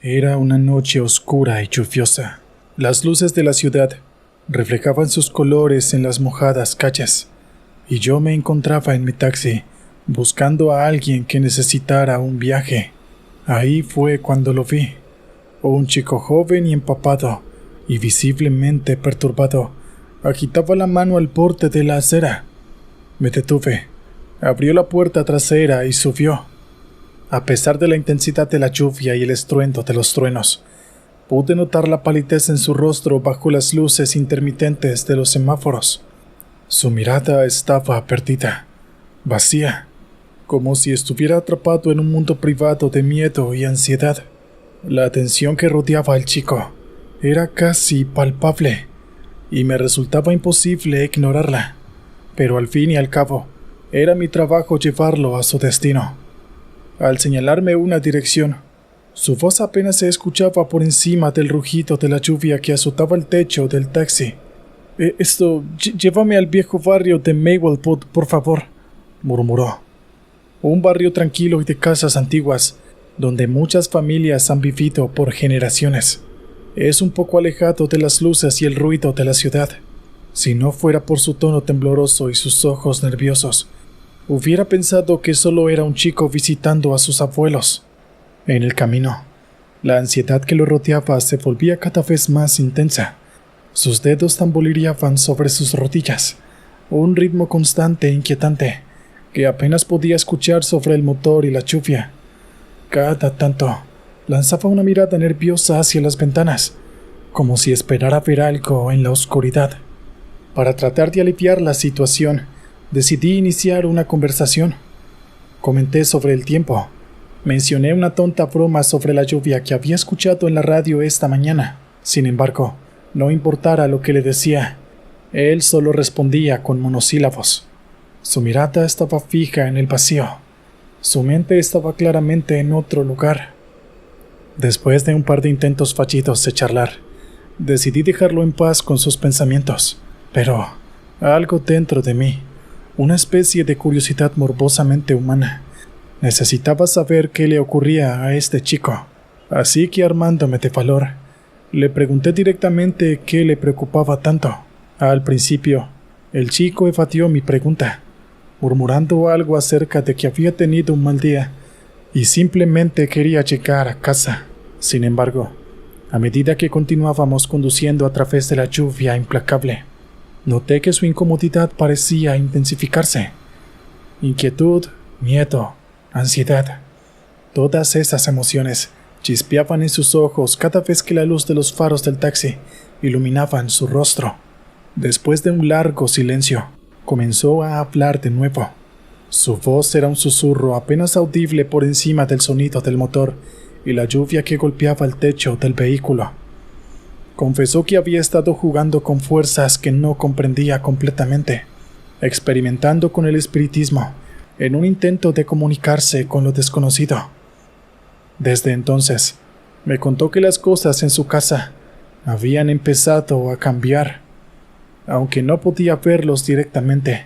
Era una noche oscura y lluviosa. Las luces de la ciudad reflejaban sus colores en las mojadas calles, y yo me encontraba en mi taxi, buscando a alguien que necesitara un viaje. Ahí fue cuando lo vi. Un chico joven y empapado, y visiblemente perturbado, agitaba la mano al borde de la acera. Me detuve. Abrió la puerta trasera y subió. A pesar de la intensidad de la lluvia y el estruendo de los truenos, pude notar la palidez en su rostro bajo las luces intermitentes de los semáforos. Su mirada estaba perdida, vacía, como si estuviera atrapado en un mundo privado de miedo y ansiedad. La tensión que rodeaba al chico era casi palpable, y me resultaba imposible ignorarla, pero al fin y al cabo, era mi trabajo llevarlo a su destino. Al señalarme una dirección, su voz apenas se escuchaba por encima del rugido de la lluvia que azotaba el techo del taxi. Llévame al viejo barrio de Maplewood, por favor, murmuró. Un barrio tranquilo y de casas antiguas, donde muchas familias han vivido por generaciones. Es un poco alejado de las luces y el ruido de la ciudad. Si no fuera por su tono tembloroso y sus ojos nerviosos, hubiera pensado que solo era un chico visitando a sus abuelos. En el camino, la ansiedad que lo rodeaba se volvía cada vez más intensa. Sus dedos tamborileaban sobre sus rodillas, un ritmo constante e inquietante que apenas podía escuchar sobre el motor y la lluvia. Cada tanto, lanzaba una mirada nerviosa hacia las ventanas, como si esperara ver algo en la oscuridad. Para tratar de aliviar la situación, decidí iniciar una conversación. Comenté sobre el tiempo. Mencioné una tonta broma sobre la lluvia que había escuchado en la radio esta mañana. Sin embargo, no importara lo que le decía, él solo respondía con monosílabos. Su mirada estaba fija en el vacío. Su mente estaba claramente en otro lugar. Después de un par de intentos fallidos de charlar, decidí dejarlo en paz con sus pensamientos, pero algo dentro de mí, una especie de curiosidad morbosamente humana, necesitaba saber qué le ocurría a este chico. Así que, armándome de valor, le pregunté directamente qué le preocupaba tanto. Al principio, el chico evadió mi pregunta, murmurando algo acerca de que había tenido un mal día y simplemente quería llegar a casa. Sin embargo, a medida que continuábamos conduciendo a través de la lluvia implacable, noté que su incomodidad parecía intensificarse. Inquietud, miedo, ansiedad, todas esas emociones chispeaban en sus ojos cada vez que la luz de los faros del taxi iluminaban su rostro. Después de un largo silencio, comenzó a hablar de nuevo. Su voz era un susurro apenas audible por encima del sonido del motor y la lluvia que golpeaba el techo del vehículo. Confesó que había estado jugando con fuerzas que no comprendía completamente, experimentando con el espiritismo en un intento de comunicarse con lo desconocido. Desde entonces, me contó que las cosas en su casa habían empezado a cambiar. Aunque no podía verlos directamente,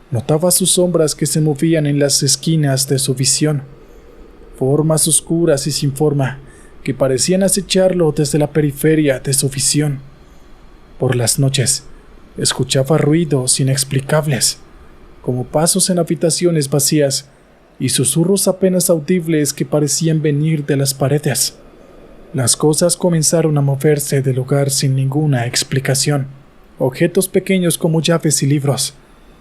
notaba sus sombras que se movían en las esquinas de su visión, formas oscuras y sin forma que parecían acecharlo desde la periferia de su visión. Por las noches, escuchaba ruidos inexplicables, como pasos en habitaciones vacías y susurros apenas audibles que parecían venir de las paredes. Las cosas comenzaron a moverse del lugar sin ninguna explicación. Objetos pequeños como llaves y libros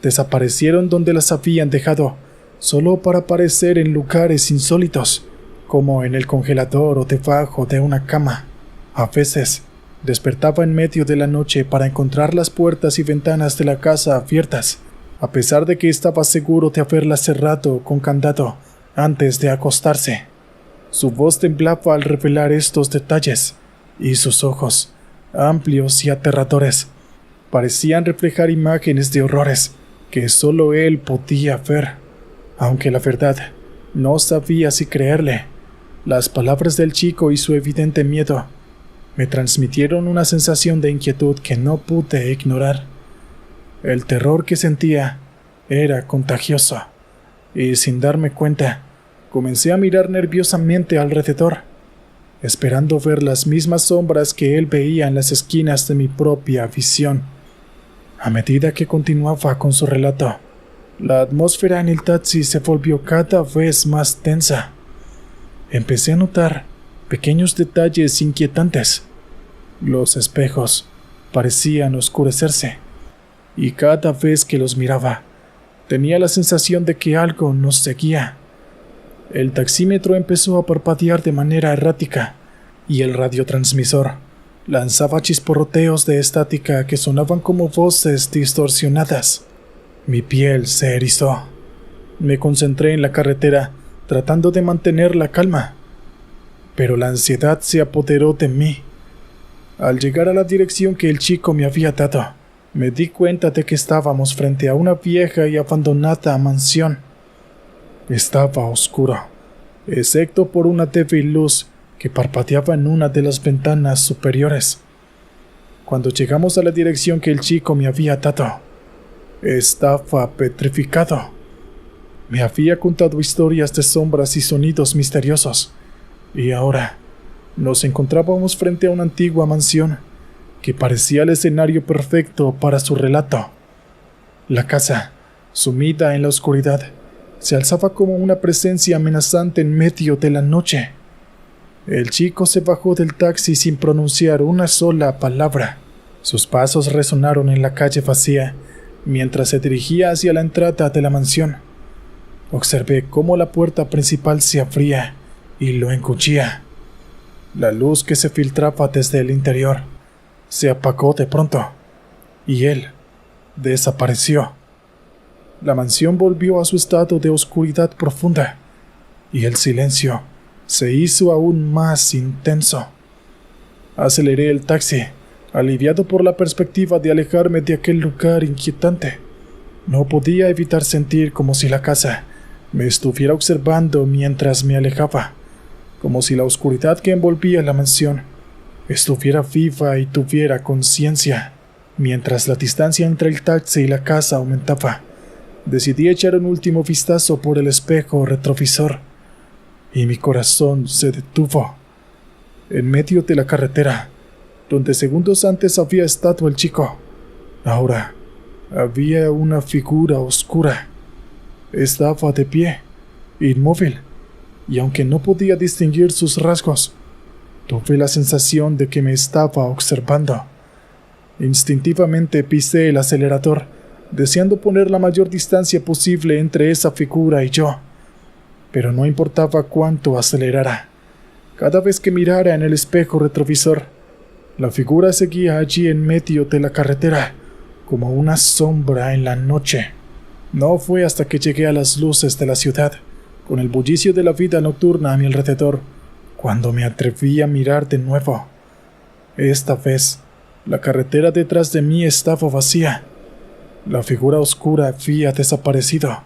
desaparecieron donde las habían dejado, solo para aparecer en lugares insólitos, como en el congelador o debajo de una cama. A veces, despertaba en medio de la noche para encontrar las puertas y ventanas de la casa abiertas, a pesar de que estaba seguro de haberlas cerrado con candado antes de acostarse. Su voz temblaba al revelar estos detalles, y sus ojos, amplios y aterradores, parecían reflejar imágenes de horrores que solo él podía ver. Aunque la verdad, no sabía si creerle. Las palabras del chico y su evidente miedo me transmitieron una sensación de inquietud que no pude ignorar. El terror que sentía era contagioso, y sin darme cuenta, comencé a mirar nerviosamente alrededor. esperando ver las mismas sombras que él veía en las esquinas de mi propia visión. A medida que continuaba con su relato, la atmósfera en el taxi se volvió cada vez más tensa. Empecé a notar pequeños detalles inquietantes. Los espejos parecían oscurecerse, y cada vez que los miraba, tenía la sensación de que algo nos seguía. El taxímetro empezó a parpadear de manera errática, y el radiotransmisor lanzaba chisporroteos de estática que sonaban como voces distorsionadas. Mi piel se erizó. Me concentré en la carretera, tratando de mantener la calma, pero la ansiedad se apoderó de mí. Al llegar a la dirección que el chico me había dado, me di cuenta de que estábamos frente a una vieja y abandonada mansión. Estaba oscuro, excepto por una débil luz que parpadeaba en una de las ventanas superiores. Cuando llegamos a la dirección que el chico me había dado, estaba petrificado. Me había contado historias de sombras y sonidos misteriosos, y ahora nos encontrábamos frente a una antigua mansión que parecía el escenario perfecto para su relato. La casa, sumida en la oscuridad, se alzaba como una presencia amenazante en medio de la noche. El chico se bajó del taxi sin pronunciar una sola palabra. Sus pasos resonaron en la calle vacía mientras se dirigía hacia la entrada de la mansión. Observé cómo la puerta principal se abría y lo encuchía. La luz que se filtraba desde el interior se apagó de pronto, y él desapareció. La mansión volvió a su estado de oscuridad profunda, y el silencio se hizo aún más intenso. Aceleré el taxi, aliviado por la perspectiva de alejarme de aquel lugar inquietante. No podía evitar sentir como si la casa me estuviera observando mientras me alejaba, como si la oscuridad que envolvía la mansión estuviera viva y tuviera conciencia. Mientras la distancia entre el taxi y la casa aumentaba, decidí echar un último vistazo por el espejo retrovisor, y mi corazón se detuvo. En medio de la carretera, donde segundos antes había estado el chico, ahora había una figura oscura. Estaba de pie, inmóvil, y aunque no podía distinguir sus rasgos, tuve la sensación de que me estaba observando. Instintivamente pisé el acelerador, deseando poner la mayor distancia posible entre esa figura y yo, pero no importaba cuánto acelerara. Cada vez que mirara en el espejo retrovisor, la figura seguía allí en medio de la carretera, como una sombra en la noche. No fue hasta que llegué a las luces de la ciudad, con el bullicio de la vida nocturna a mi alrededor, cuando me atreví a mirar de nuevo. Esta vez, la carretera detrás de mí estaba vacía. La figura oscura había desaparecido,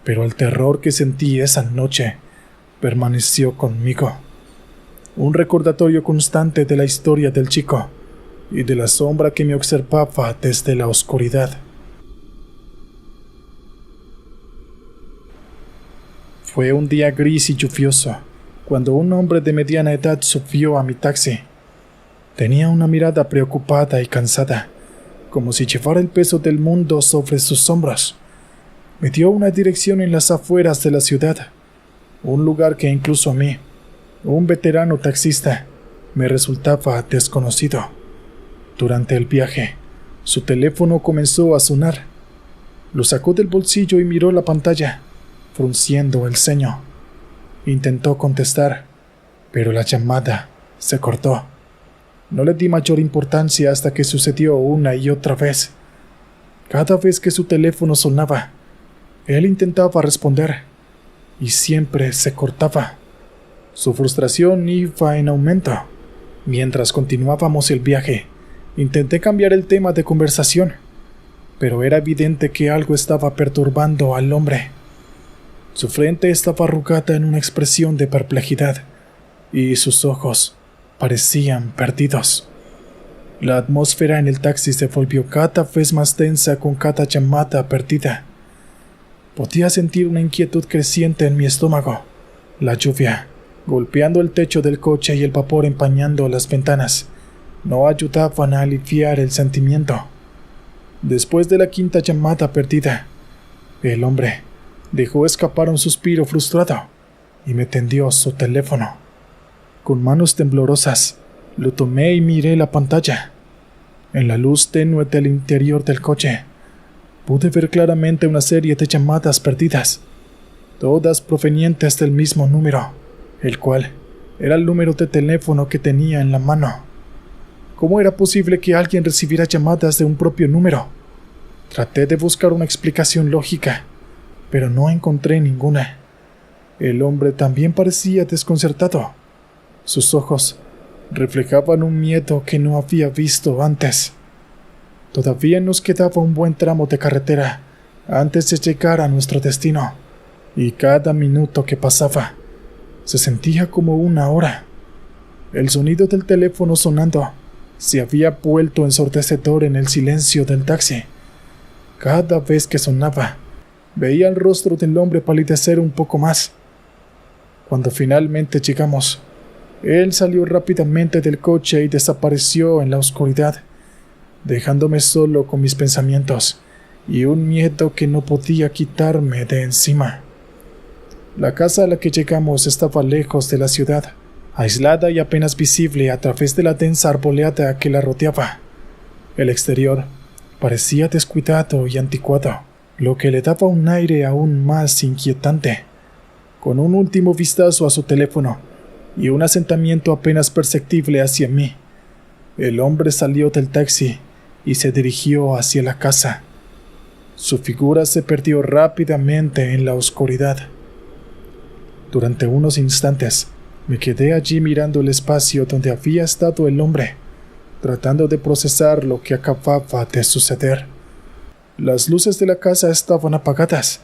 pero el terror que sentí esa noche permaneció conmigo. Un recordatorio constante de la historia del chico y de la sombra que me observaba desde la oscuridad. Fue un día gris y lluvioso cuando un hombre de mediana edad subió a mi taxi. Tenía una mirada preocupada y cansada, como si llevara el peso del mundo sobre sus hombros. Me dio una dirección en las afueras de la ciudad, un lugar que incluso a mí, un veterano taxista, me resultaba desconocido. Durante el viaje, su teléfono comenzó a sonar. Lo sacó del bolsillo y miró la pantalla, frunciendo el ceño. Intentó contestar, pero la llamada se cortó. No le di mayor importancia hasta que sucedió una y otra vez. Cada vez que su teléfono sonaba, él intentaba responder, y siempre se cortaba. Su frustración iba en aumento. Mientras continuábamos el viaje, intenté cambiar el tema de conversación, pero era evidente que algo estaba perturbando al hombre. Su frente estaba arrugada en una expresión de perplejidad, y sus ojos parecían perdidos. La atmósfera en el taxi se volvió cada vez más tensa con cada llamada perdida. Podía sentir una inquietud creciente en mi estómago. La lluvia golpeando el techo del coche y el vapor empañando las ventanas, no ayudaban a aliviar el sentimiento. Después de la quinta llamada perdida, el hombre dejó escapar un suspiro frustrado y me tendió su teléfono. Con manos temblorosas, lo tomé y miré la pantalla. En la luz tenue del interior del coche, pude ver claramente una serie de llamadas perdidas, todas provenientes del mismo número, el cual era el número de teléfono que tenía en la mano. ¿Cómo era posible que alguien recibiera llamadas de un propio número? Traté de buscar una explicación lógica, pero no encontré ninguna. El hombre también parecía desconcertado. Sus ojos reflejaban un miedo que no había visto antes. Todavía nos quedaba un buen tramo de carretera antes de llegar a nuestro destino, y cada minuto que pasaba se sentía como una hora. El sonido del teléfono sonando se había vuelto ensordecedor en el silencio del taxi. Cada vez que sonaba, veía el rostro del hombre palidecer un poco más. Cuando finalmente llegamos, él salió rápidamente del coche y desapareció en la oscuridad, dejándome solo con mis pensamientos y un miedo que no podía quitarme de encima. La casa a la que llegamos estaba lejos de la ciudad, aislada y apenas visible a través de la densa arboleda que la rodeaba. El exterior parecía descuidado y anticuado, lo que le daba un aire aún más inquietante. Con un último vistazo a su teléfono y un asentamiento apenas perceptible hacia mí, el hombre salió del taxi y se dirigió hacia la casa. Su figura se perdió rápidamente en la oscuridad. Durante unos instantes, me quedé allí mirando el espacio donde había estado el hombre, tratando de procesar lo que acababa de suceder. Las luces de la casa estaban apagadas,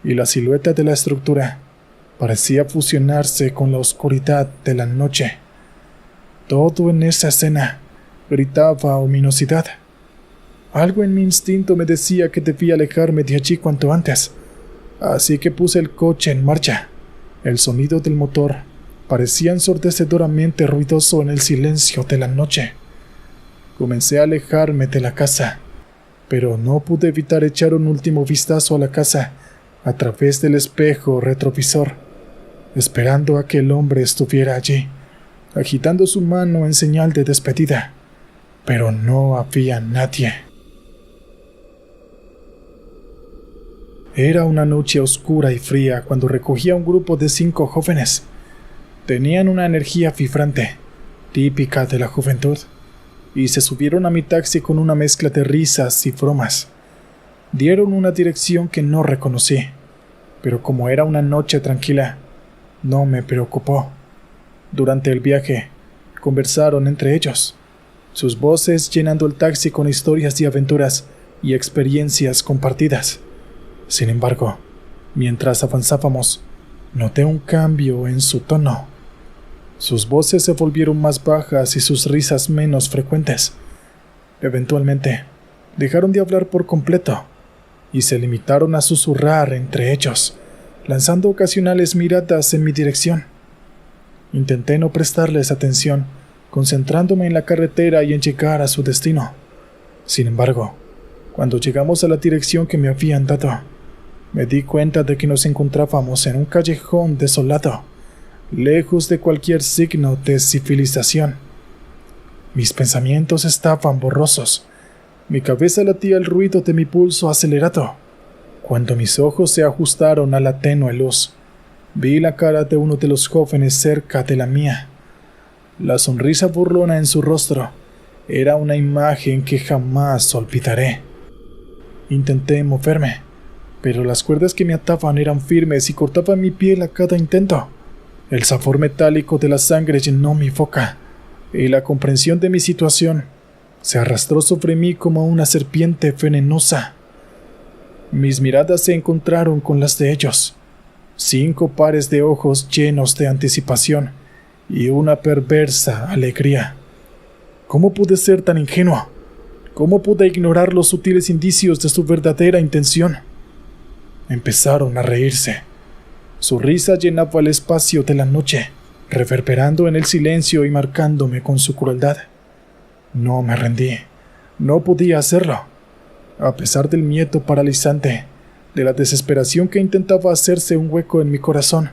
y la silueta de la estructura parecía fusionarse con la oscuridad de la noche. Todo en esa escena gritaba ominosidad. Algo en mi instinto me decía que debía alejarme de allí cuanto antes, así que puse el coche en marcha. El sonido del motor parecía ensordecedoramente ruidoso en el silencio de la noche. Comencé a alejarme de la casa, pero no pude evitar echar un último vistazo a la casa a través del espejo retrovisor, esperando a que el hombre estuviera allí, agitando su mano en señal de despedida, pero no había nadie. Era una noche oscura y fría cuando recogí a un grupo de 5 jóvenes. Tenían una energía vibrante, típica de la juventud, y se subieron a mi taxi con una mezcla de risas y bromas. Dieron una dirección que no reconocí, pero como era una noche tranquila, no me preocupó. Durante el viaje, conversaron entre ellos, sus voces llenando el taxi con historias y aventuras y experiencias compartidas. Sin embargo, mientras avanzábamos, noté un cambio en su tono. Sus voces se volvieron más bajas y sus risas menos frecuentes. Eventualmente, dejaron de hablar por completo y se limitaron a susurrar entre ellos, lanzando ocasionales miradas en mi dirección. Intenté no prestarles atención, concentrándome en la carretera y en llegar a su destino. Sin embargo, cuando llegamos a la dirección que me habían dado, me di cuenta de que nos encontrábamos en un callejón desolado, lejos de cualquier signo de civilización. Mis pensamientos estaban borrosos. Mi cabeza latía al ruido de mi pulso acelerado. Cuando mis ojos se ajustaron a la tenue luz, vi la cara de uno de los jóvenes cerca de la mía. La sonrisa burlona en su rostro era una imagen que jamás olvidaré. Intenté moverme, pero las cuerdas que me ataban eran firmes y cortaban mi piel a cada intento. El sabor metálico de la sangre llenó mi boca, y la comprensión de mi situación se arrastró sobre mí como una serpiente venenosa. Mis miradas se encontraron con las de ellos, 5 pares de ojos llenos de anticipación y una perversa alegría. ¿Cómo pude ser tan ingenuo? ¿Cómo pude ignorar los sutiles indicios de su verdadera intención? Empezaron a reírse. Su risa llenaba el espacio de la noche, reverberando en el silencio y marcándome con su crueldad. No me rendí. No podía hacerlo. A pesar del miedo paralizante, de la desesperación que intentaba hacerse un hueco en mi corazón,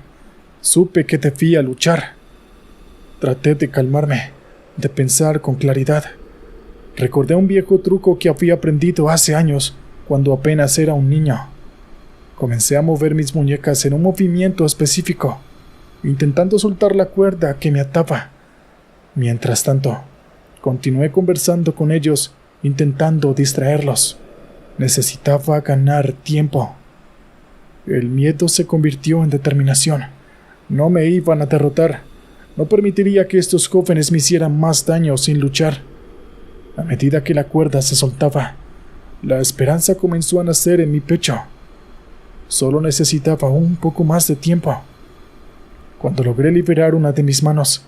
supe que debía luchar. Traté de calmarme, de pensar con claridad. Recordé un viejo truco que había aprendido hace años, cuando apenas era un niño. Comencé a mover mis muñecas en un movimiento específico, intentando soltar la cuerda que me ataba. Mientras tanto, continué conversando con ellos, intentando distraerlos. Necesitaba ganar tiempo. El miedo se convirtió en determinación. No me iban a derrotar. No permitiría que estos jóvenes me hicieran más daño sin luchar. A medida que la cuerda se soltaba, la esperanza comenzó a nacer en mi pecho. Solo necesitaba un poco más de tiempo. Cuando logré liberar una de mis manos,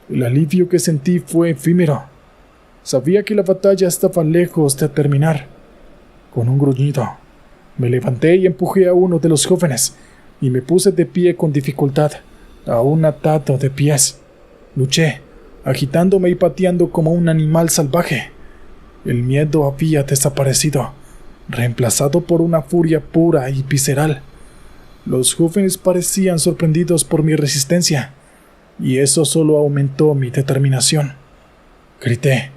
el alivio que sentí fue efímero. Sabía que la batalla estaba lejos de terminar. Con un gruñido, me levanté y empujé a uno de los jóvenes, y me puse de pie con dificultad, aún atado de pies. Luché, agitándome y pateando como un animal salvaje. El miedo había desaparecido, reemplazado por una furia pura y visceral. Los jóvenes parecían sorprendidos por mi resistencia, y eso solo aumentó mi determinación. Grité,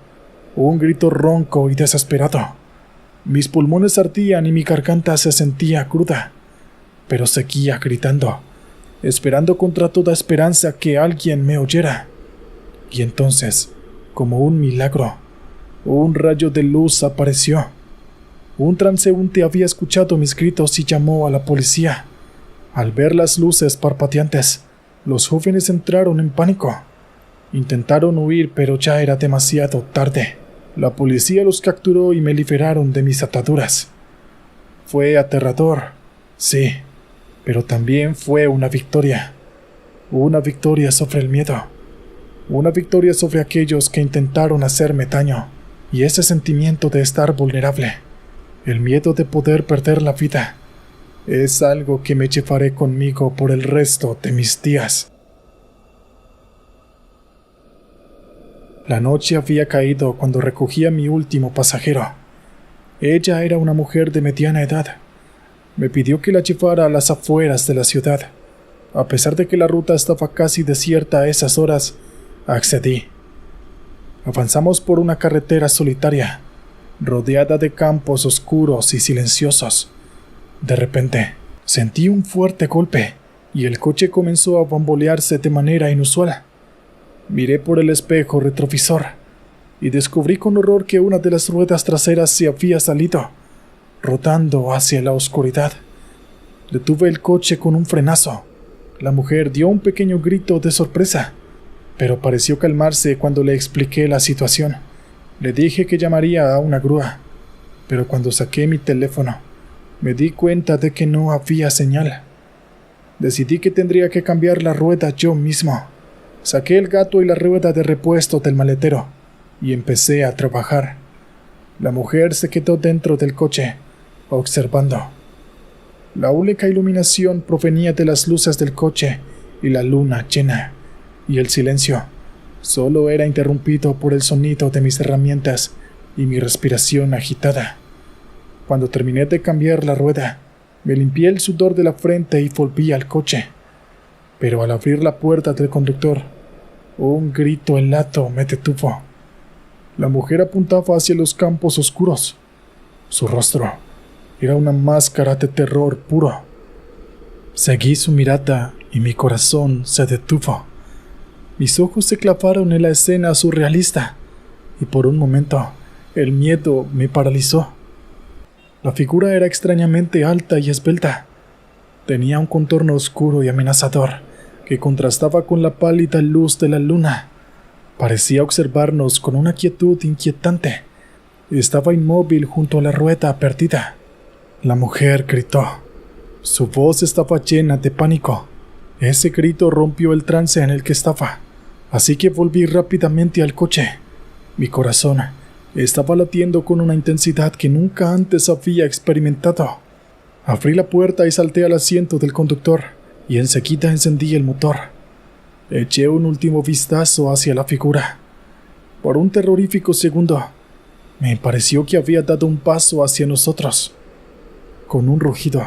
un grito ronco y desesperado. Mis pulmones ardían y mi garganta se sentía cruda, pero seguía gritando, esperando contra toda esperanza que alguien me oyera. Y entonces, como un milagro, un rayo de luz apareció. Un transeúnte había escuchado mis gritos y llamó a la policía. Al ver las luces parpadeantes, los jóvenes entraron en pánico. Intentaron huir, pero ya era demasiado tarde. La policía los capturó y me liberaron de mis ataduras. Fue aterrador, sí, pero también fue una victoria. Una victoria sobre el miedo. Una victoria sobre aquellos que intentaron hacerme daño. Y ese sentimiento de estar vulnerable, el miedo de poder perder la vida, es algo que me llevaré conmigo por el resto de mis días. La noche había caído cuando recogí a mi último pasajero. Ella era una mujer de mediana edad. Me pidió que la llevara a las afueras de la ciudad. A pesar de que la ruta estaba casi desierta a esas horas, accedí. Avanzamos por una carretera solitaria, rodeada de campos oscuros y silenciosos. De repente, sentí un fuerte golpe y el coche comenzó a bambolearse de manera inusual. Miré por el espejo retrovisor y descubrí con horror que una de las ruedas traseras se había salido, rotando hacia la oscuridad. Detuve el coche con un frenazo. La mujer dio un pequeño grito de sorpresa, pero pareció calmarse cuando le expliqué la situación. Le dije que llamaría a una grúa, pero cuando saqué mi teléfono, me di cuenta de que no había señal. Decidí que tendría que cambiar la rueda yo mismo. Saqué el gato y la rueda de repuesto del maletero y empecé a trabajar. La mujer se quedó dentro del coche, observando. La única iluminación provenía de las luces del coche y la luna llena, y el silencio solo era interrumpido por el sonido de mis herramientas y mi respiración agitada. Cuando terminé de cambiar la rueda, me limpié el sudor de la frente y volví al coche. Pero al abrir la puerta del conductor, un grito helado me detuvo. La mujer apuntaba hacia los campos oscuros. Su rostro era una máscara de terror puro. Seguí su mirada y mi corazón se detuvo. Mis ojos se clavaron en la escena surrealista y por un momento el miedo me paralizó. La figura era extrañamente alta y esbelta. Tenía un contorno oscuro y amenazador que contrastaba con la pálida luz de la luna. Parecía observarnos con una quietud inquietante. Estaba inmóvil junto a la rueda perdida. La mujer gritó. Su voz estaba llena de pánico. Ese grito rompió el trance en el que estaba, así que volví rápidamente al coche. Mi corazón estaba latiendo con una intensidad que nunca antes había experimentado. Abrí la puerta y salté al asiento del conductor, y enseguida encendí el motor. Eché un último vistazo hacia la figura. Por un terrorífico segundo, me pareció que había dado un paso hacia nosotros. Con un rugido,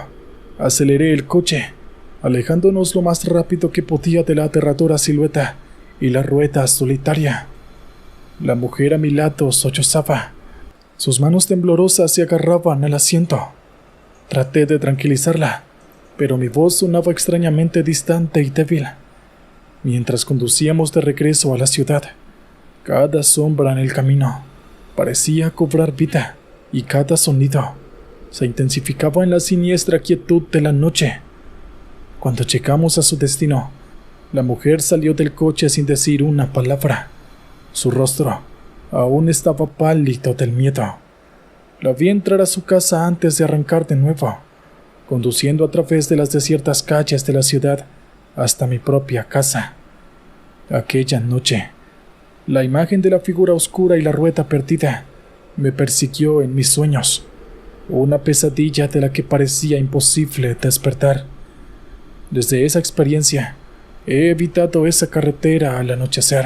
aceleré el coche, alejándonos lo más rápido que podía de la aterradora silueta y la rueda solitaria. La mujer a mi lado sollozaba. Sus manos temblorosas se agarraban al asiento. Traté de tranquilizarla, pero mi voz sonaba extrañamente distante y débil. Mientras conducíamos de regreso a la ciudad, cada sombra en el camino parecía cobrar vida y cada sonido se intensificaba en la siniestra quietud de la noche. Cuando llegamos a su destino, la mujer salió del coche sin decir una palabra. Su rostro aún estaba pálido del miedo. La vi entrar a su casa antes de arrancar de nuevo, conduciendo a través de las desiertas calles de la ciudad hasta mi propia casa. Aquella noche, la imagen de la figura oscura y la rueda perdida me persiguió en mis sueños, una pesadilla de la que parecía imposible despertar. Desde esa experiencia, he evitado esa carretera al anochecer.